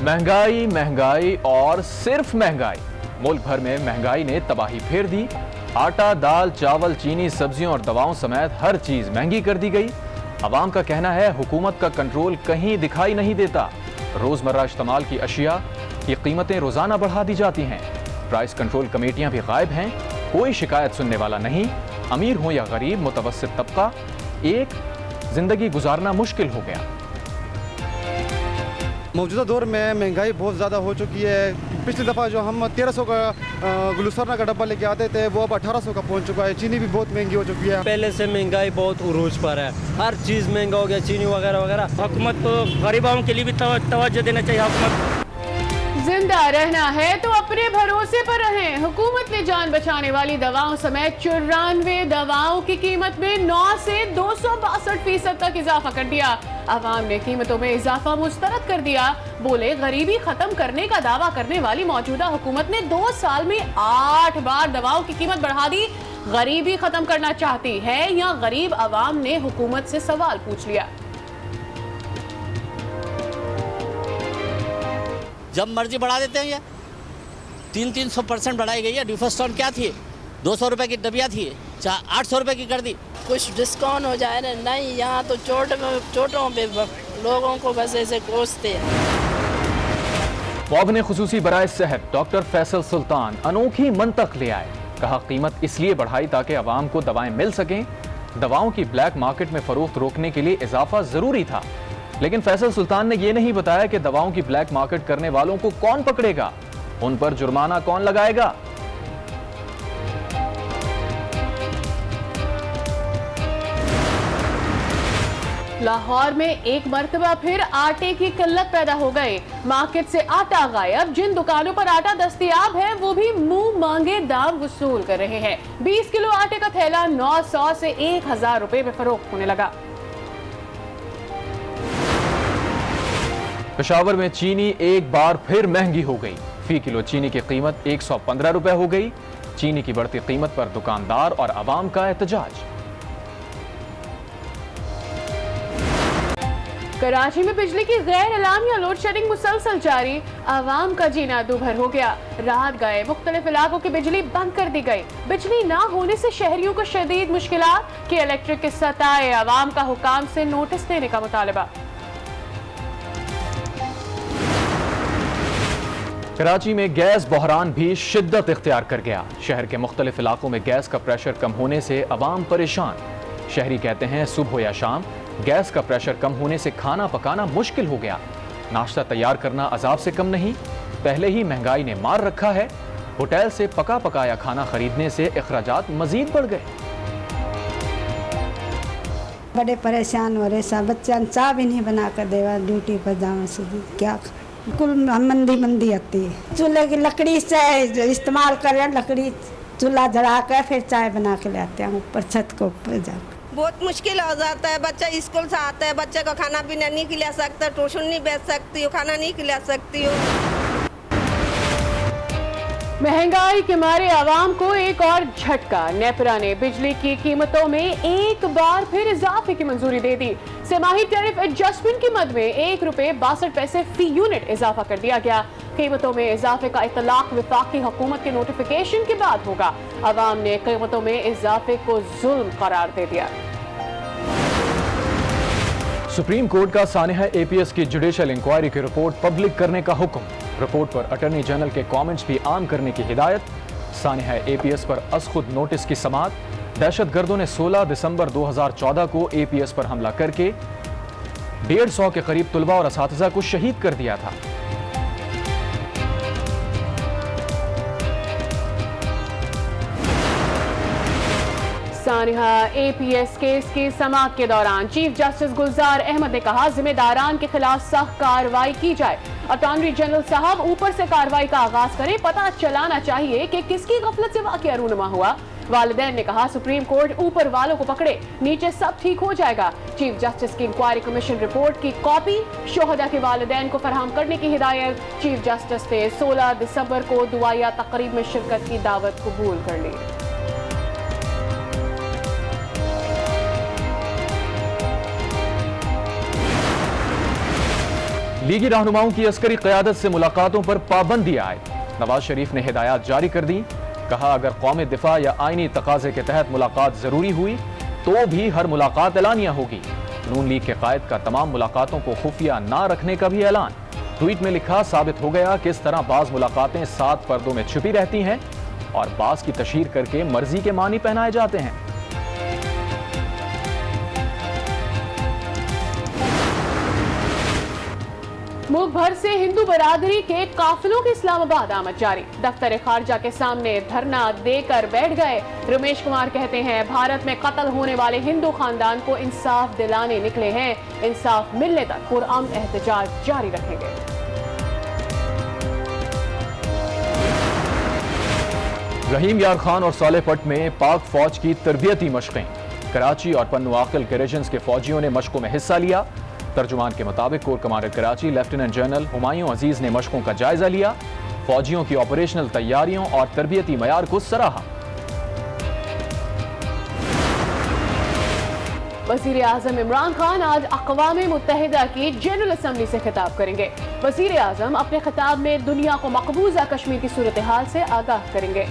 महंगाई महंगाई और सिर्फ महंगाई। मुल्क भर में महंगाई ने तबाही फेर दी। आटा, दाल, चावल, चीनी, सब्जियों और दवाओं समेत हर चीज महंगी कर दी गई। अवाम का कहना है हुकूमत का कंट्रोल कहीं दिखाई नहीं देता। रोजमर्रा इस्तेमाल की अशिया की कीमतें रोजाना बढ़ा दी जाती हैं। प्राइस कंट्रोल कमेटियां भी गायब हैं। कोई शिकायत सुनने वाला नहीं। अमीर हो या गरीब, मुतवस्सित तबका, एक जिंदगी गुजारना मुश्किल हो गया। मौजूदा दौर में महंगाई बहुत ज़्यादा हो चुकी है। पिछली दफ़ा जो हम 1300 का ग्लूसरना का डब्बा लेके आते थे वो अब 1800 का पहुंच चुका है। चीनी भी बहुत महंगी हो चुकी है। पहले से महंगाई बहुत उरूज पर है। हर चीज़ महंगा हो गया, चीनी वगैरह वगैरह। हुकूमत को गरीबों के लिए भी तवज्जो देना चाहिए। हुकूमत जिंदा रहना है तो अपने भरोसे पर रहें। हुकूमत ने जान बचाने वाली दवाओं समेत 94 दवाओं की कीमत में 9 से 262% तक इजाफा कर दिया। अवाम ने कीमतों में इजाफा मुस्तरद कर दिया। बोले गरीबी खत्म करने का दावा करने वाली मौजूदा हुकूमत ने 2 साल में 8 बार दवाओं की कीमत बढ़ा दी। गरीबी खत्म करना चाहती है या गरीब अवाम ने हुकूमत से सवाल पूछ लिया। जब मर्जी बढ़ा देते हैं। ये 300% बढ़ाई गई है। ड्यूफास्टॉन क्या थी? 200 रुपए की डबिया थी, 800 रुपए की कर दी। कुछ डिस्काउंट हो जाए ना। नहीं, यहाँ तो चोटों पे लोगों को बस ऐसे कोसते हैं। पॉब ने खुसूसी बराए सेहत डॉक्टर फैसल सुल्तान अनोखी मंतक ले आए। कहा कीमत इसलिए बढ़ाई ताकि अवाम को दवाएं मिल सकें। दवाओं की ब्लैक मार्केट में फरोख्त रोकने के लिए इजाफा जरूरी था। लेकिन फैसल सुल्तान ने यह नहीं बताया कि दवाओं की ब्लैक मार्केट करने वालों को कौन पकड़ेगा, उन पर जुर्माना कौन लगाएगा। लाहौर में एक मरतबा फिर आटे की किल्लत पैदा हो गई। मार्केट से आटा गायब। जिन दुकानों पर आटा दस्तयाब है वो भी मुंह मांगे दाम वसूल कर रहे हैं। 20 किलो आटे का थैला 900 से 1000 रुपए में फरोख्त होने लगा। पेशावर में चीनी एक बार फिर महंगी हो गई। फी किलो चीनी की कीमत 115 रुपए हो गई। चीनी की बढ़ती कीमत पर दुकानदार और आवाम का एहतजाज। कराची में बिजली की गैर एलामिया लोड शेडिंग मुसलसल जारी। आवाम का जीना दूभर हो गया। रात गए मुख्तलिफ इलाकों की बिजली बंद कर दी गई। बिजली ना होने से शहरियों को शदीद मुश्किलात कि इलेक्ट्रिक के सताए आवाम का हुकाम से नोटिस देने का मुतालबा। कराची में गैस बहरान भी शिद्दत इख्तियार कर गया। शहर के मुख्तलिफ इलाकों में गैस का प्रेशर कम होने से अवाम परेशान। शहरी कहते हैं सुबह या शाम गैस का प्रेशर कम होने से खाना पकाना मुश्किल हो गया। नाश्ता तैयार करना अजाब से कम नहीं। पहले ही महंगाई ने मार रखा है। होटल से पका पकाया खाना खरीदने से अखराजात मजीद बढ़ गए। बड़े परेशान हो रहे सब। बच्चा चाय भी नहीं बना कर देवा ड्यूटी पर जाने से क्या बिल्कुल मंदी आती है। चूल्हे की लकड़ी से इस्तेमाल करें। लकड़ी चूल्हा जला कर फिर चाय बना के लाते हैं ऊपर छत को ऊपर जाकर। बहुत मुश्किल हो जाता है। बच्चा स्कूल से आता है, बच्चे को खाना पीना नहीं खिला सकता, ट्यूशन नहीं भेज सकती हूँ, खाना नहीं खिला सकती हूँ। महंगाई के मारे आवाम को एक और झटका। नेपरा ने बिजली की कीमतों में एक बार फिर इजाफे की मंजूरी दे दी। सेमाही टैरिफ एडजस्टमेंट की मद में 1 रुपए 62 पैसे फी यूनिट इजाफा कर दिया गया। कीमतों में इजाफे का इतलाक वफाकी हुकूमत के नोटिफिकेशन के बाद होगा। अवाम ने कीमतों में इजाफे को जुल्म करार दे दिया। सुप्रीम कोर्ट का सानिहा APS की जुडिशल इंक्वायरी की रिपोर्ट पब्लिक करने का हुक्म। रिपोर्ट पर अटॉर्नी जनरल के कमेंट्स भी आम करने की हिदायत। सानिहा APS पर अज़खुद नोटिस की समाअत। दहशतगर्दों ने 16 दिसंबर 2014 को APS पर हमला करके 150 के करीब तुलबा और असातिज़ा को शहीद कर दिया था। सानिहा APS केस की समाअत के दौरान चीफ जस्टिस गुलजार अहमद ने कहा जिम्मेदारान के खिलाफ सख्त कार्रवाई की जाए। अटॉर्नी जनरल साहब ऊपर से कार्रवाई का आगाज करें। पता चलाना चाहिए कि किसकी गफलत से वाकया रूनुमा हुआ। वालिदैन ने कहा सुप्रीम कोर्ट ऊपर वालों को पकड़े, नीचे सब ठीक हो जाएगा। चीफ जस्टिस की इंक्वायरी कमीशन रिपोर्ट की कॉपी शोहदा के वालिदैन को फराहम करने की हिदायत। चीफ जस्टिस ने 16 दिसंबर को दुआया तकरीब में शिरकत की दावत कबूल कर ली। लीगी रहनुमाओं की अस्करी क़यादत से मुलाकातों पर पाबंदी आए। नवाज शरीफ ने हिदायत जारी कर दी। कहा अगर कौमी दिफा या आईनी तकाजे के तहत मुलाकात जरूरी हुई तो भी हर मुलाकात एलानिया होगी। नून लीग के कायद का तमाम मुलाकातों को खुफिया ना रखने का भी ऐलान। ट्वीट में लिखा, साबित हो गया किस तरह बाज मुलाकातें 7 पर्दों में छुपी रहती हैं और बाज की तशहीर करके मर्जी के मानी पहनाए जाते हैं। मुल्क भर से हिंदू बरादरी के काफिलों की इस्लामाबाद आमद जारी। दफ्तर खारजा के सामने धरना देकर बैठ गए। रमेश कुमार कहते हैं भारत में कत्ल होने वाले हिंदू खानदान को इंसाफ दिलाने निकले हैं। इंसाफ मिलने तक पुरअमन एहतजाज जारी रखेंगे। रहीम यार खान और सालेपट में पाक फौज की तरबियती मशकें। कराची और पन्नू आकिल के रीजन्स के फौजियों ने मशकों में हिस्सा लिया। तर्जुमान के मुताबिक corps commander Karachi lieutenant general Humayun Aziz ने मशकों का जायजा लिया। फौजियों की ऑपरेशनल तैयारियों और तरबियती मयार को सराहा। वजीर आजम इमरान खान आज अक़वाम मुत्तहिदा की जनरल असम्बली से खिताब करेंगे। वजीर आजम अपने खिताब में दुनिया को मकबूजा कश्मीर की सूरत हाल से आगाह करेंगे।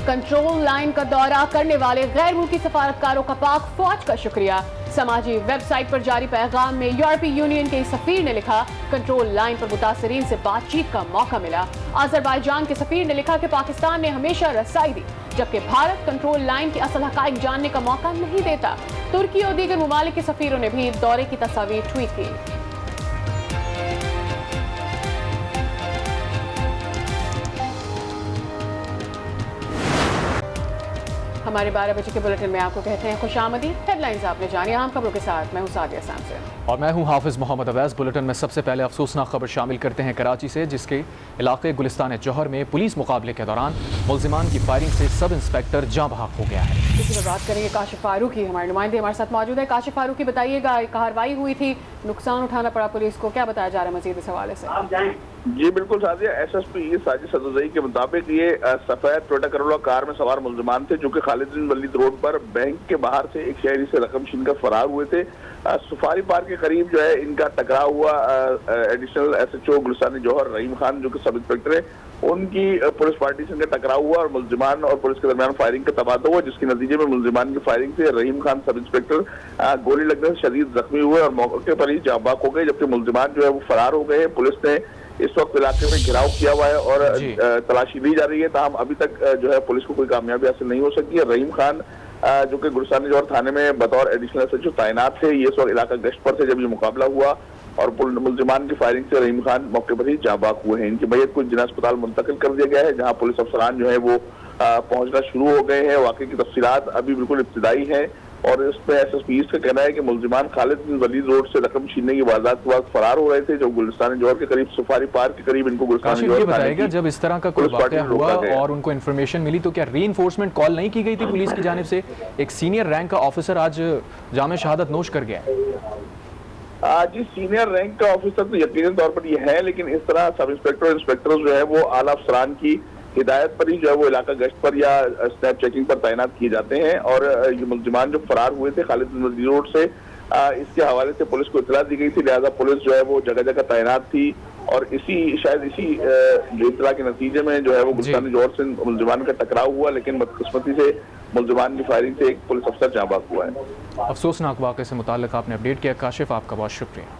कंट्रोल लाइन का दौरा करने वाले गैर मुल्की सफारतकारों का पाक फौज का शुक्रिया। समाजी वेबसाइट पर जारी पैगाम में यूरोपीय यूनियन के सफीर ने लिखा, कंट्रोल लाइन पर मुतासरीन से बातचीत का मौका मिला। अजरबैजान के सफीर ने लिखा कि पाकिस्तान ने हमेशा रसाई दी जबकि भारत कंट्रोल लाइन के असल हकाइक जानने का मौका नहीं देता। तुर्की और दीगर ममालिक के सफीरों ने भी दौरे की तस्वीर ट्वीट की। हमारे 12 बजे के बुलेटिन में आपको कहते हैं खुशामदी। हेडलाइंस आपने जानी, आम खबरों के साथ मैं हूं सादिया सैमसन और मैं हूं हाफिज मोहम्मद अवैस। बुलेटिन में सबसे पहले अफसोसनाक खबर शामिल करते हैं कराची से, जिसके इलाके गुलिस्तान जौहर में पुलिस मुकाबले के दौरान मुल्जिमान की फायरिंग से सब इंस्पेक्टर जाँ बहक हो गया है। इसी पर बात करेंगे काशिफ फारूकी, हमारे नुमाइंदे हमारे साथ मौजूद है। काशिफ फारूकी, बताइएगा, कार्रवाई हुई थी, नुकसान उठाना पड़ा पुलिस को, क्या बताया जा रहा है मजीद इस हवाले से? जी बिल्कुल सादिया, SSP साजिद सदरजई के मुताबिक ये सफेद टोयोटा करोला कार में सवार मुल्जिमान थे जो कि खालिद बिन वलीद रोड पर बैंक के बाहर से एक शहरी से रकम छीन कर फरार हुए थे। सफारी पार्क के करीब जो है इनका टकराव हुआ। एडिशनल SHO गुलिस्तान जौहर रहीम खान जो कि सब इंस्पेक्टर है, उनकी पुलिस पार्टी से इनका टकराव हुआ और मुल्जिमान और पुलिस के दरमियान फायरिंग का तबादला हुआ, जिसके नतीजे में मुल्जिमान की फायरिंग से रहीम खान सब इंस्पेक्टर गोली लगने से शदीद जख्मी हुए और मौके पर ही जाँ बहक हो गए, जबकि मुल्जिमान जो है वो फरार हो गए। पुलिस ने इस वक्त इलाके में घिराव किया हुआ है और तलाशी ली जा रही है, ताहम अभी तक जो है पुलिस को कोई कामयाबी हासिल नहीं हो सकी है। रहीम खान जो कि गुलिस्तान जौहर थाने में बतौर एडिशनल SHO तैनात थे, ये इस वक्त इलाका गश्त पर थे जब ये मुकाबला हुआ और मुल्जिमान की फायरिंग से रहीम खान मौके पर ही जाँ बहक हुए हैं। इनकी मैयत को जिला अस्पताल मुंतकिल कर दिया गया है, जहाँ पुलिस अफसरान जो है वो पहुंचना शुरू हो गए हैं। वाकई की तफसीलात अभी बिल्कुल इब्तिदाई है और इसमें SSP का कहना है कि मुल्जिमान खालिद बिन वलीद रोड से रकम छीनने की वारदात के बाद फरार हो रहे थे, जो गुलिस्तान जौहर के करीब सफारी पार्क के करीब इनको गुलिस्तान जौहर बताएगा। जब इस तरह का कोई वाकया हुआ और उनको इन्फॉर्मेशन मिली तो क्या रीइंफोर्समेंट कॉल नहीं की गई थी पुलिस की जानिब से? एक सीनियर रैंक का ऑफिसर आज जामे शहादत नोश कर गया है। जी, सीनियर रैंक का ऑफिसर तो यकीनन तौर पर ये है, लेकिन इस तरह सब इंस्पेक्टर और इंस्पेक्टर जो है वो आला अफसरान की हिदायत पर ही जो है वो इलाका गश्त पर या स्नैप चेकिंग पर तैनात किए जाते हैं। और ये मुल्जिमान जो फरार हुए थे खालिद बिन वलीद रोड से, इसके हवाले से पुलिस को इतला दी गई थी, लिहाजा पुलिस जो है वो जगह जगह तैनात थी और शायद इसी जो इतला के नतीजे में जो है वो गुलिस्तान जौहर से मुल्जिमान का टकराव हुआ, लेकिन बदकिस्मती से मुल्जिमान की फायरिंग से एक पुलिस अफसर जाँ बहक हुआ है। अफसोसनाक वाक़े से मुताल्लिक़ आपने अपडेट किया। काशिफ, आपका बहुत शुक्रिया।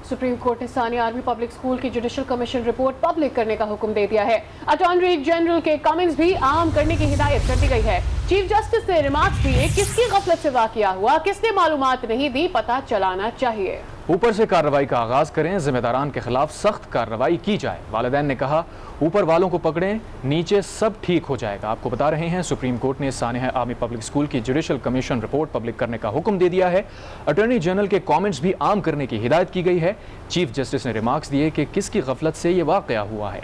सुप्रीम कोर्ट ने सानी आर्मी पब्लिक स्कूल की जुडिशल कमीशन रिपोर्ट पब्लिक करने का हुक्म दे दिया है। अटॉर्नी जनरल के कमेंट्स भी आम करने की हिदायत कर दी गई है। चीफ जस्टिस ने रिमार्क्स दिए, किसकी गफलत से वाकया हुआ, किसने मालूमात नहीं दी, पता चलाना चाहिए। ऊपर से कार्रवाई का आगाज करें, जिम्मेदारान के खिलाफ सख्त कार्रवाई की जाए। वालिदैन ने कहा, ऊपर वालों को पकड़ें, नीचे सब ठीक हो जाएगा। आपको बता रहे हैं सुप्रीम कोर्ट ने सानिया आर्मी पब्लिक स्कूल की जुडिशल कमीशन रिपोर्ट पब्लिक करने का हुक्म दे दिया है। अटॉर्नी जनरल के कमेंट्स भी आम करने की हिदायत की गई है। चीफ जस्टिस ने रिमार्क्स दिए कि किसकी गफलत से ये वाकया हुआ है।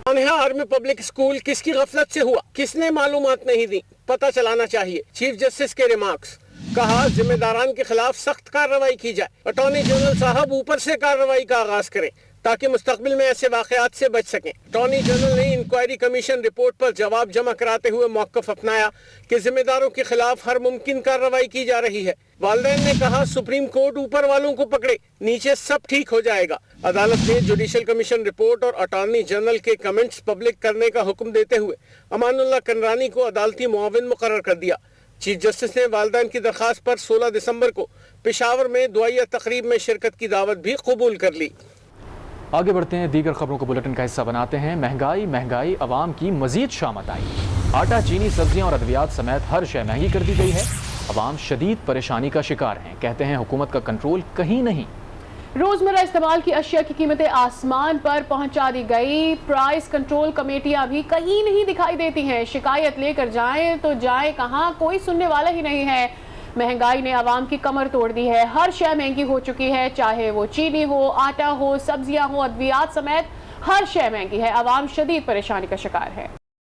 सानिया आर्मी पब्लिक स्कूल किसकी गफलत से हुआ, किसने मालूमात नहीं दी, पता चलाना चाहिए। चीफ जस्टिस के रिमार्क्स। कहा, जिम्मेदारान के खिलाफ सख्त कार्रवाई की जाए। अटॉर्नी जनरल साहब ऊपर से कार्रवाई का आगाज करें, ताकि मुस्तकबिल में ऐसे वाकयात से बच सकें। अटॉर्नी जनरल ने इंक्वायरी कमीशन रिपोर्ट पर जवाब जमा कराते हुए मौक़िफ़ अपनाया कि जिम्मेदारों के खिलाफ हर मुमकिन कार्रवाई की जा रही है। वालिदैन ने कहा, सुप्रीम कोर्ट ऊपर वालों को पकड़े, नीचे सब ठीक हो जाएगा। अदालत ने जुडिशल कमीशन रिपोर्ट और अटॉर्नी जनरल के कमेंट्स पब्लिक करने का हुक्म देते हुए अमानुल्लाह कनरानी को अदालती मुआविन मुकर्रर कर दिया। चीफ जस्टिस ने वालिदैन की दरखास्त पर 16 दिसंबर को पेशावर में दुआया तकरीब में शिरकत की दावत भी कबूल कर ली। आगे बढ़ते हैं, दीगर खबरों को बुलेटिन का हिस्सा बनाते हैं। महंगाई अवाम की मजीद शामत आई। आटा, चीनी, सब्जियां और अद्वियात समेत हर शय महंगी कर दी गई है। अवाम शदीद परेशानी का शिकार हैं। कहते हैं हुकूमत का कंट्रोल कहीं नहीं। रोजमर्रा इस्तेमाल की अशिया की कीमतें आसमान पर पहुंचा दी गई। प्राइस कंट्रोल कमेटियां भी कहीं नहीं दिखाई देती हैं। शिकायत लेकर जाएं तो जाएं कहां, कोई सुनने वाला ही नहीं है। महंगाई ने आवाम की कमर तोड़ दी है। हर शय महंगी हो चुकी है, चाहे वो चीनी हो, आटा हो, सब्जियां हो, अद्वियात समेत हर शय महंगी है। आवाम शदीद परेशानी का शिकार है।